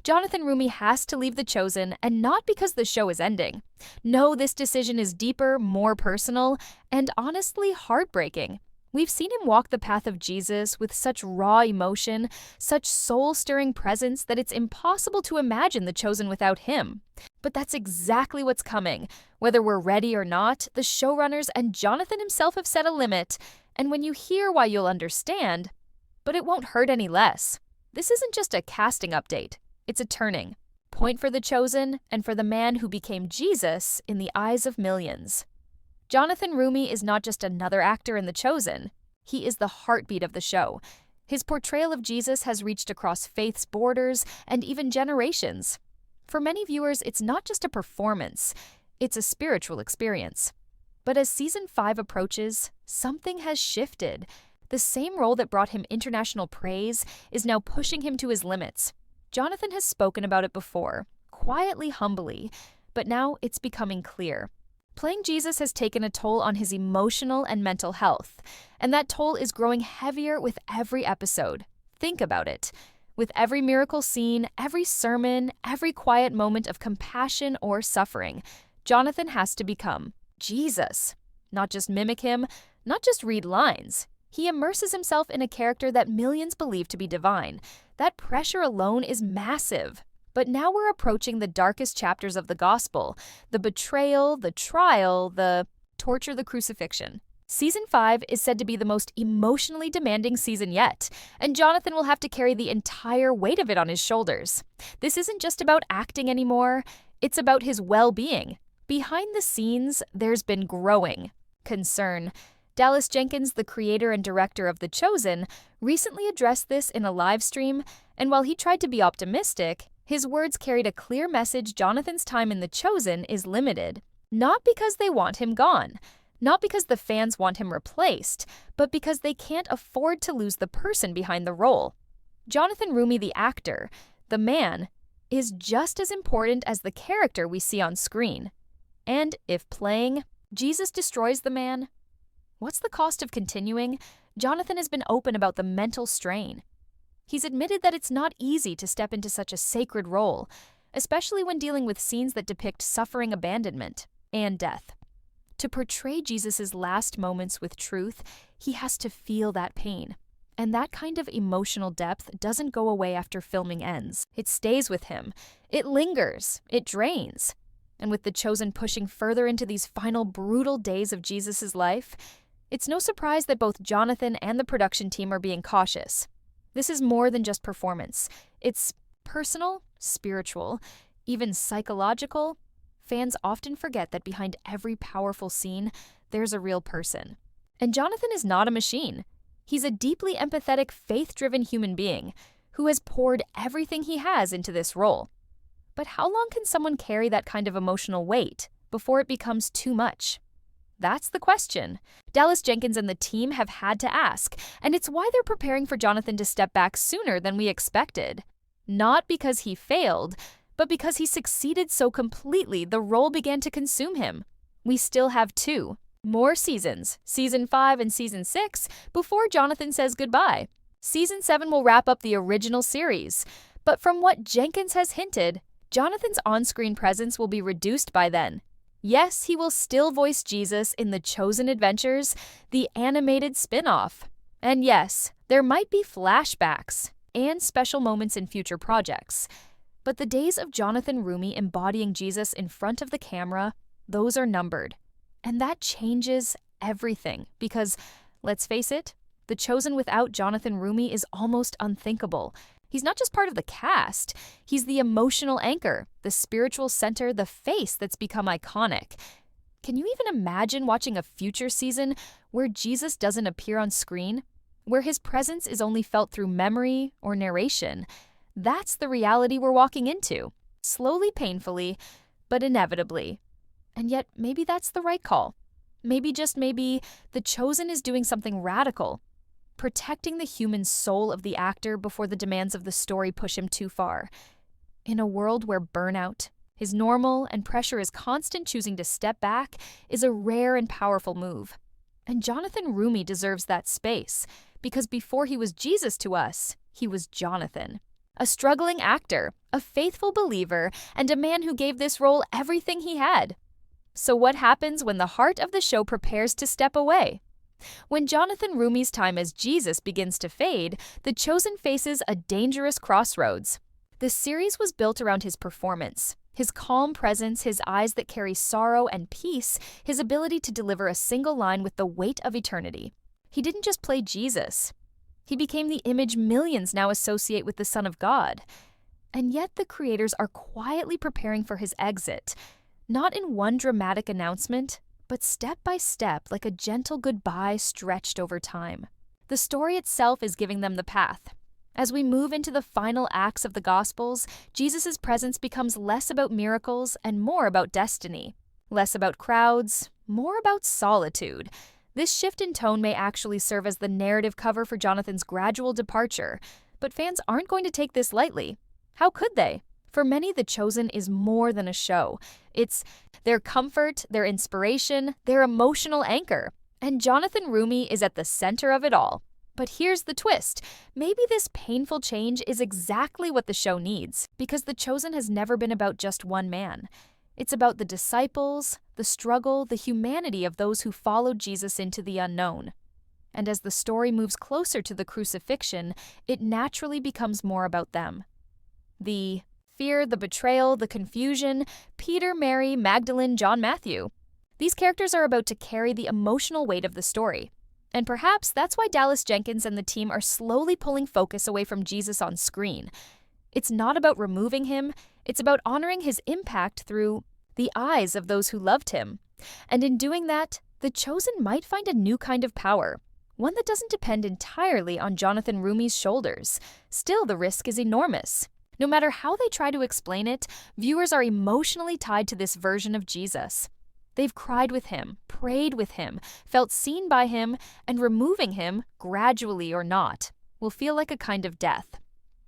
Jonathan Roumie has to leave The Chosen, and not because the show is ending. No, this decision is deeper, more personal, and honestly heartbreaking. We've seen him walk the path of Jesus with such raw emotion, such soul-stirring presence that it's impossible to imagine The Chosen without him. But that's exactly what's coming. Whether we're ready or not, the showrunners and Jonathan himself have set a limit, and when you hear why, you'll understand. But it won't hurt any less. This isn't just a casting update. It's a turning point for The Chosen and for the man who became Jesus in the eyes of millions. Jonathan Roumie is not just another actor in The Chosen. He is the heartbeat of the show. His portrayal of Jesus has reached across faith's borders and even generations. For many viewers, it's not just a performance, it's a spiritual experience. But as Season 5 approaches, something has shifted. The same role that brought him international praise is now pushing him to his limits. Jonathan has spoken about it before, quietly, humbly, but now it's becoming clear. Playing Jesus has taken a toll on his emotional and mental health, and that toll is growing heavier with every episode. Think about it. With every miracle scene, every sermon, every quiet moment of compassion or suffering, Jonathan has to become Jesus. Not just mimic him, not just read lines. He immerses himself in a character that millions believe to be divine. That pressure alone is massive. But now we're approaching the darkest chapters of the gospel, the betrayal, the trial, the torture, the crucifixion. Season 5 is said to be the most emotionally demanding season yet, and Jonathan will have to carry the entire weight of it on his shoulders. This isn't just about acting anymore, it's about his well-being. Behind the scenes, there's been growing concern. Dallas Jenkins, the creator and director of The Chosen, recently addressed this in a live stream, and while he tried to be optimistic, his words carried a clear message: Jonathan's time in The Chosen is limited. Not because they want him gone, not because the fans want him replaced, but because they can't afford to lose the person behind the role. Jonathan Roumie, the actor, the man, is just as important as the character we see on screen. And if playing Jesus destroys the man, what's the cost of continuing? Jonathan has been open about the mental strain. He's admitted that it's not easy to step into such a sacred role, especially when dealing with scenes that depict suffering, abandonment, and death. To portray Jesus' last moments with truth, he has to feel that pain. And that kind of emotional depth doesn't go away after filming ends. It stays with him. It lingers. It drains. And with The Chosen pushing further into these final brutal days of Jesus' life, it's no surprise that both Jonathan and the production team are being cautious. This is more than just performance. It's personal, spiritual, even psychological. Fans often forget that behind every powerful scene, there's a real person. And Jonathan is not a machine. He's a deeply empathetic, faith-driven human being who has poured everything he has into this role. But how long can someone carry that kind of emotional weight before it becomes too much? That's the question Dallas Jenkins and the team have had to ask, and it's why they're preparing for Jonathan to step back sooner than we expected. Not because he failed, but because he succeeded so completely the role began to consume him. We still have 2 more seasons, Season 5 and Season 6, before Jonathan says goodbye. Season 7 will wrap up the original series, but from what Jenkins has hinted, Jonathan's on-screen presence will be reduced by then. Yes, he will still voice Jesus in The Chosen Adventures, the animated spin-off. And yes, there might be flashbacks and special moments in future projects. But the days of Jonathan Roumie embodying Jesus in front of the camera, those are numbered. And that changes everything because, let's face it, The Chosen without Jonathan Roumie is almost unthinkable. He's not just part of the cast, he's the emotional anchor, the spiritual center, the face that's become iconic. Can you even imagine watching a future season where Jesus doesn't appear on screen? Where his presence is only felt through memory or narration? That's the reality we're walking into. Slowly, painfully, but inevitably. And yet, maybe that's the right call. Maybe, just maybe, The Chosen is doing something radical. Protecting the human soul of the actor before the demands of the story push him too far. In a world where burnout is normal and pressure is constant, choosing to step back is a rare and powerful move. And Jonathan Roumie deserves that space, because before he was Jesus to us, he was Jonathan. A struggling actor, a faithful believer, and a man who gave this role everything he had. So what happens when the heart of the show prepares to step away? When Jonathan Roumie's time as Jesus begins to fade, The Chosen faces a dangerous crossroads. The series was built around his performance, his calm presence, his eyes that carry sorrow and peace, his ability to deliver a single line with the weight of eternity. He didn't just play Jesus. He became the image millions now associate with the Son of God. And yet the creators are quietly preparing for his exit, not in one dramatic announcement, but step by step, like a gentle goodbye stretched over time. The story itself is giving them the path. As we move into the final acts of the Gospels, Jesus' presence becomes less about miracles and more about destiny. Less about crowds, more about solitude. This shift in tone may actually serve as the narrative cover for Jonathan's gradual departure, but fans aren't going to take this lightly. How could they? For many, The Chosen is more than a show. It's their comfort, their inspiration, their emotional anchor. And Jonathan Roumie is at the center of it all. But here's the twist. Maybe this painful change is exactly what the show needs, because The Chosen has never been about just one man. It's about the disciples, the struggle, the humanity of those who followed Jesus into the unknown. And as the story moves closer to the crucifixion, it naturally becomes more about them. The fear, the betrayal, the confusion, Peter, Mary, Magdalene, John, Matthew. These characters are about to carry the emotional weight of the story. And perhaps that's why Dallas Jenkins and the team are slowly pulling focus away from Jesus on screen. It's not about removing him, it's about honoring his impact through the eyes of those who loved him. And in doing that, The Chosen might find a new kind of power, one that doesn't depend entirely on Jonathan Roumie's shoulders. Still, the risk is enormous. No matter how they try to explain it, viewers are emotionally tied to this version of Jesus. They've cried with him, prayed with him, felt seen by him, and removing him, gradually or not, will feel like a kind of death.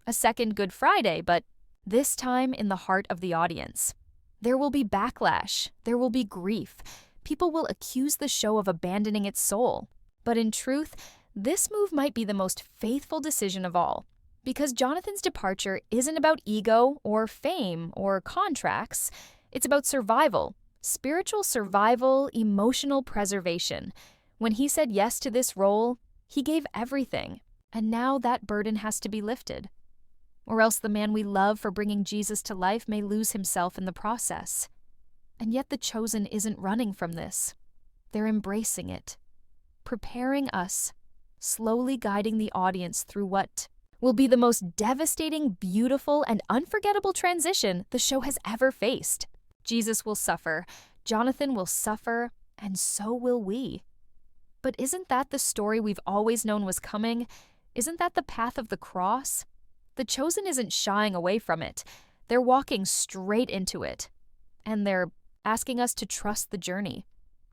A second Good Friday, but this time in the heart of the audience. There will be backlash, there will be grief. People will accuse the show of abandoning its soul. But in truth, this move might be the most faithful decision of all. Because Jonathan's departure isn't about ego or fame or contracts. It's about survival. Spiritual survival, emotional preservation. When he said yes to this role, he gave everything, and now that burden has to be lifted. Or else the man we love for bringing Jesus to life may lose himself in the process. And yet The Chosen isn't running from this. They're embracing it, preparing us, slowly guiding the audience through what will be the most devastating, beautiful, and unforgettable transition the show has ever faced. Jesus will suffer, Jonathan will suffer, and so will we. But isn't that the story we've always known was coming? Isn't that the path of the cross? The Chosen isn't shying away from it. They're walking straight into it. And they're asking us to trust the journey.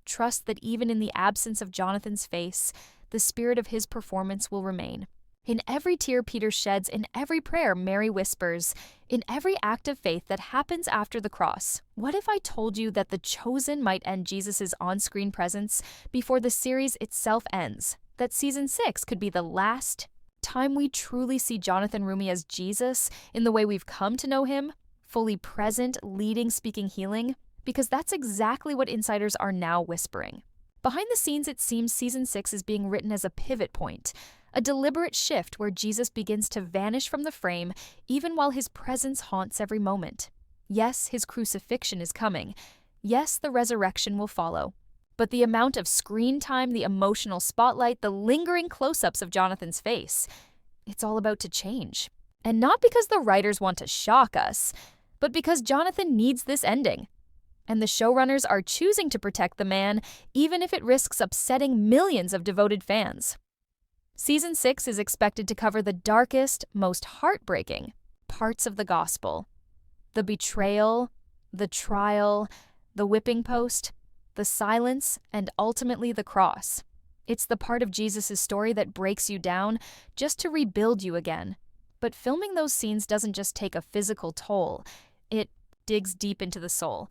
Trust that even in the absence of Jonathan's face, the spirit of his performance will remain. In every tear Peter sheds, in every prayer Mary whispers, in every act of faith that happens after the cross, what if I told you that The Chosen might end Jesus' on-screen presence before the series itself ends? That season 6 could be the last time we truly see Jonathan Roumie as Jesus in the way we've come to know him, fully present, leading, speaking, healing? Because that's exactly what insiders are now whispering. Behind the scenes, it seems season 6 is being written as a pivot point, a deliberate shift where Jesus begins to vanish from the frame even while his presence haunts every moment. Yes, his crucifixion is coming. Yes, the resurrection will follow. But the amount of screen time, the emotional spotlight, the lingering close-ups of Jonathan's face, it's all about to change. And not because the writers want to shock us, but because Jonathan needs this ending. And the showrunners are choosing to protect the man, even if it risks upsetting millions of devoted fans. Season 6 is expected to cover the darkest, most heartbreaking parts of the gospel. The betrayal, the trial, the whipping post, the silence, and ultimately the cross. It's the part of Jesus' story that breaks you down just to rebuild you again. But filming those scenes doesn't just take a physical toll. It digs deep into the soul.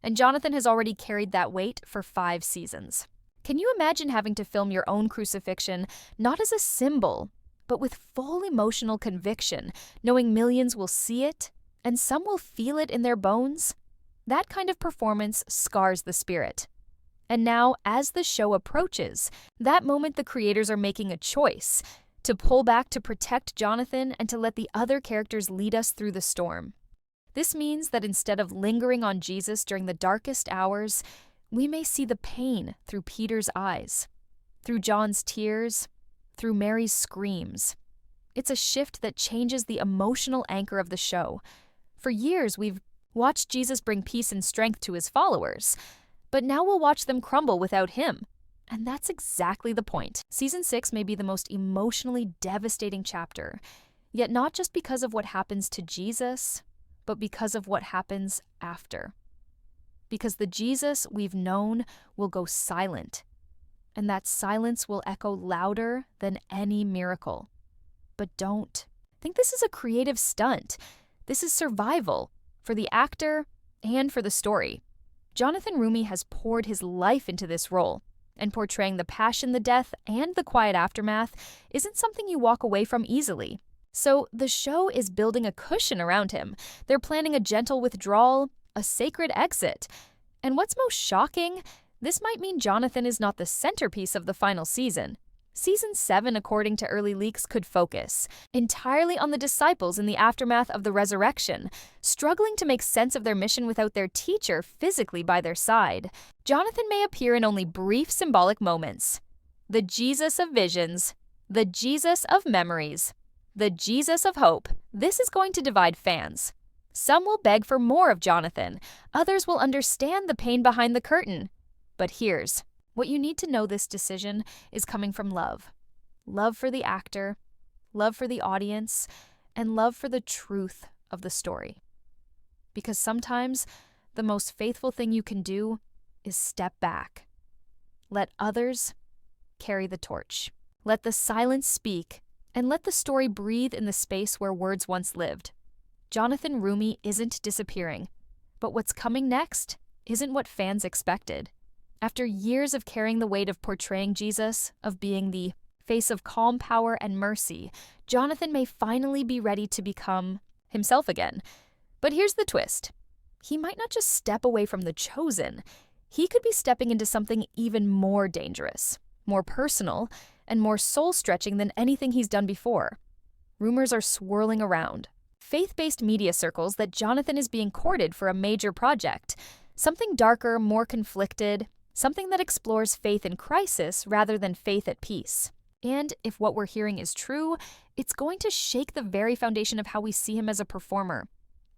And Jonathan has already carried that weight for 5 seasons. Can you imagine having to film your own crucifixion not as a symbol, but with full emotional conviction, knowing millions will see it and some will feel it in their bones. That kind of performance scars the spirit. And now, as the show approaches, that moment the creators are making a choice to pull back to protect Jonathan and to let the other characters lead us through the storm. This means that instead of lingering on Jesus during the darkest hours, we may see the pain through Peter's eyes, through John's tears, through Mary's screams. It's a shift that changes the emotional anchor of the show. For years, we've watched Jesus bring peace and strength to his followers, but now we'll watch them crumble without him. And that's exactly the point. Season 6 may be the most emotionally devastating chapter, yet not just because of what happens to Jesus, but because of what happens after. Because the Jesus we've known will go silent, and that silence will echo louder than any miracle. But don't think this is a creative stunt. This is survival for the actor and for the story. Jonathan Roumie has poured his life into this role, and portraying the passion, the death, and the quiet aftermath isn't something you walk away from easily. So the show is building a cushion around him. They're planning a gentle withdrawal, a sacred exit. And what's most shocking, this might mean Jonathan is not the centerpiece of the final season. Season 7, according to early leaks, could focus entirely on the disciples in the aftermath of the resurrection, struggling to make sense of their mission without their teacher physically by their side. Jonathan may appear in only brief symbolic moments. The Jesus of visions, the Jesus of memories, the Jesus of hope. This is going to divide fans. Some will beg for more of Jonathan. Others will understand the pain behind the curtain. But here's what you need to know: this decision is coming from love. Love for the actor, love for the audience, and love for the truth of the story. Because sometimes the most faithful thing you can do is step back. Let others carry the torch. Let the silence speak, and let the story breathe in the space where words once lived. Jonathan Roumie isn't disappearing, but what's coming next isn't what fans expected. After years of carrying the weight of portraying Jesus, of being the face of calm power and mercy, Jonathan may finally be ready to become himself again. But here's the twist. He might not just step away from the chosen. He could be stepping into something even more dangerous, more personal, and more soul-stretching than anything he's done before. Rumors are swirling around faith-based media circles that Jonathan is being courted for a major project, something darker, more conflicted, something that explores faith in crisis rather than faith at peace. And if what we're hearing is true, it's going to shake the very foundation of how we see him as a performer.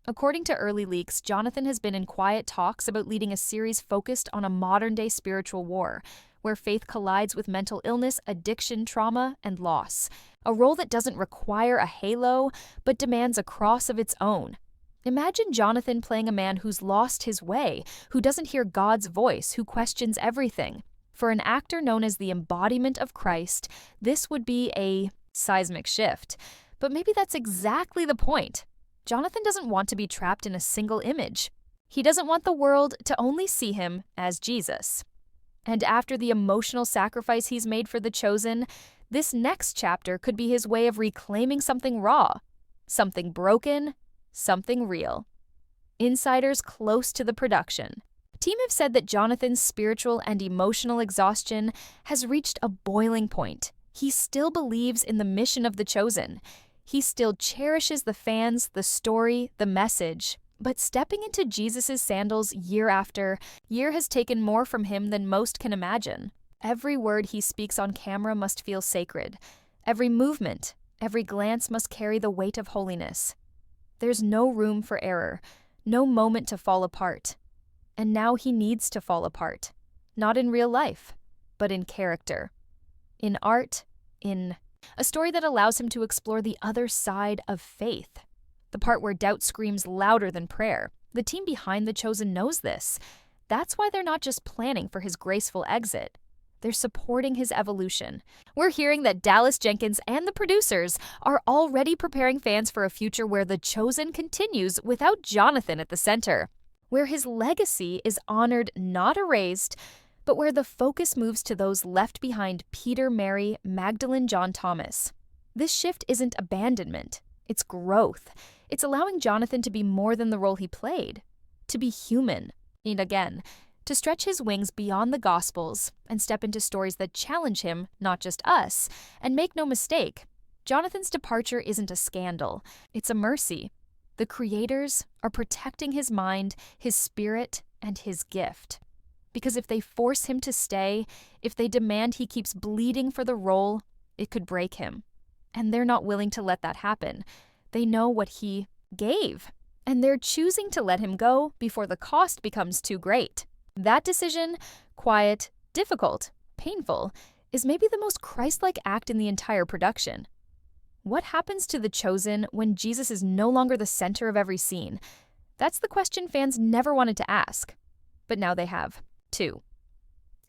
According to early leaks, Jonathan has been in quiet talks about leading a series focused on a modern-day spiritual war, where faith collides with mental illness, addiction, trauma, and loss. A role that doesn't require a halo, but demands a cross of its own. Imagine Jonathan playing a man who's lost his way, who doesn't hear God's voice, who questions everything. For an actor known as the embodiment of Christ, this would be a seismic shift. But maybe that's exactly the point. Jonathan doesn't want to be trapped in a single image. He doesn't want the world to only see him as Jesus. And after the emotional sacrifice he's made for the chosen, this next chapter could be his way of reclaiming something raw, something broken, something real. Insiders close to the production team have said that Jonathan's spiritual and emotional exhaustion has reached a boiling point. He still believes in the mission of the chosen. He still cherishes the fans, the story, the message. But stepping into Jesus' sandals year after year has taken more from him than most can imagine. Every word he speaks on camera must feel sacred. Every movement, every glance must carry the weight of holiness. There's no room for error, no moment to fall apart. And now he needs to fall apart. Not in real life, but in character. In art, in a story that allows him to explore the other side of faith. The part where doubt screams louder than prayer. The team behind The Chosen knows this. That's why they're not just planning for his graceful exit. They're supporting his evolution. We're hearing that Dallas Jenkins and the producers are already preparing fans for a future where The Chosen continues without Jonathan at the center, where his legacy is honored, not erased, but where the focus moves to those left behind: Peter, Mary, Magdalene, John, Thomas. This shift isn't abandonment, it's growth. It's allowing Jonathan to be more than the role he played, to be human. And again, to stretch his wings beyond the Gospels and step into stories that challenge him, not just us. And make no mistake, Jonathan's departure isn't a scandal, it's a mercy. The creators are protecting his mind, his spirit, and his gift. Because if they force him to stay, if they demand he keeps bleeding for the role, it could break him. And they're not willing to let that happen. They know what he gave, and they're choosing to let him go before the cost becomes too great. That decision, quiet, difficult, painful, is maybe the most Christ-like act in the entire production. What happens to the chosen when Jesus is no longer the center of every scene? That's the question fans never wanted to ask. But now they have, too.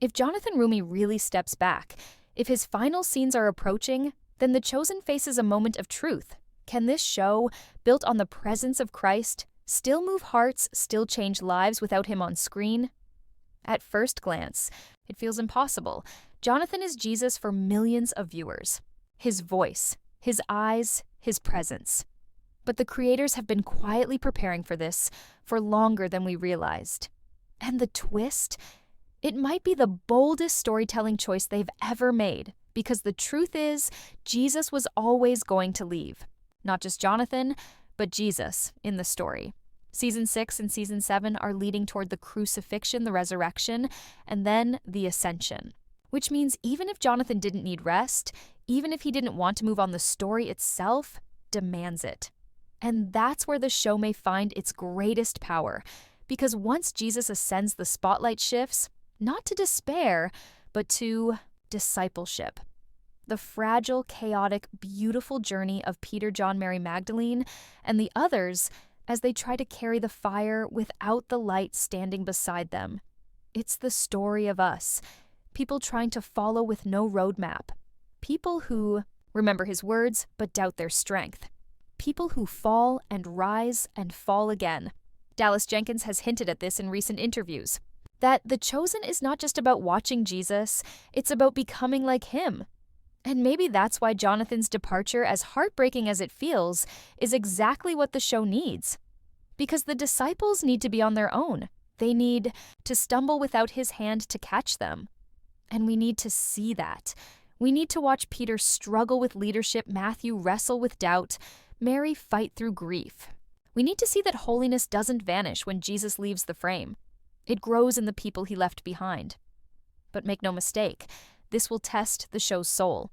If Jonathan Roumie really steps back, if his final scenes are approaching, then the chosen faces a moment of truth. Can this show, built on the presence of Christ, still move hearts, still change lives without him on screen? At first glance, it feels impossible. Jonathan is Jesus for millions of viewers. His voice, his eyes, his presence. But the creators have been quietly preparing for this for longer than we realized. And the twist? It might be the boldest storytelling choice they've ever made, because the truth is, Jesus was always going to leave. Not just Jonathan, but Jesus in the story. Season 6 and Season 7 are leading toward the crucifixion, the resurrection, and then the ascension. Which means even if Jonathan didn't need rest, even if he didn't want to move on, the story itself demands it. And that's where the show may find its greatest power. Because once Jesus ascends, the spotlight shifts, not to despair, but to discipleship. The fragile, chaotic, beautiful journey of Peter, John, Mary Magdalene, and the others as they try to carry the fire without the light standing beside them. It's the story of us, people trying to follow with no roadmap. People who remember his words but doubt their strength. People who fall and rise and fall again. Dallas Jenkins has hinted at this in recent interviews. That The Chosen is not just about watching Jesus, it's about becoming like him. And maybe that's why Jonathan's departure, as heartbreaking as it feels, is exactly what the show needs. Because the disciples need to be on their own. They need to stumble without his hand to catch them. And we need to see that. We need to watch Peter struggle with leadership, Matthew wrestle with doubt, Mary fight through grief. We need to see that holiness doesn't vanish when Jesus leaves the frame. It grows in the people he left behind. But make no mistake, this will test the show's soul.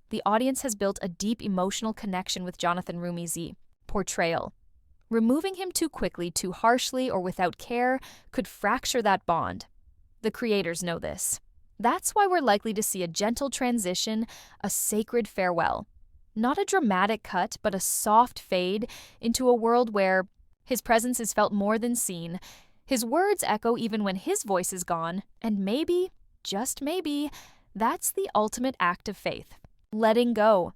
The audience has built a deep emotional connection with Jonathan Roumie's portrayal. Removing him too quickly, too harshly, or without care could fracture that bond. The creators know this. That's why we're likely to see a gentle transition, a sacred farewell. Not a dramatic cut, but a soft fade into a world where his presence is felt more than seen. His words echo even when his voice is gone, and maybe, just maybe, that's the ultimate act of faith. Letting go,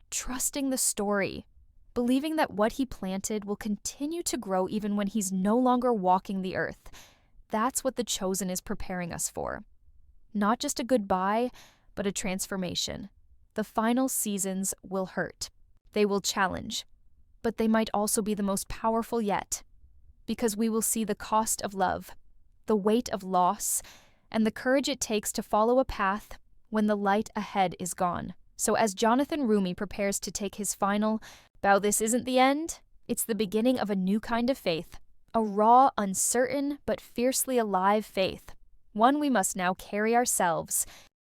trusting the story, believing that what he planted will continue to grow even when he's no longer walking the earth. That's what The Chosen is preparing us for. Not just a goodbye, but a transformation. The final seasons will hurt. They will challenge. But they might also be the most powerful yet. Because we will see the cost of love, the weight of loss, and the courage it takes to follow a path when the light ahead is gone. So as Jonathan Roumie prepares to take his final bow, this isn't the end, it's the beginning of a new kind of faith. A raw, uncertain, but fiercely alive faith. One we must now carry ourselves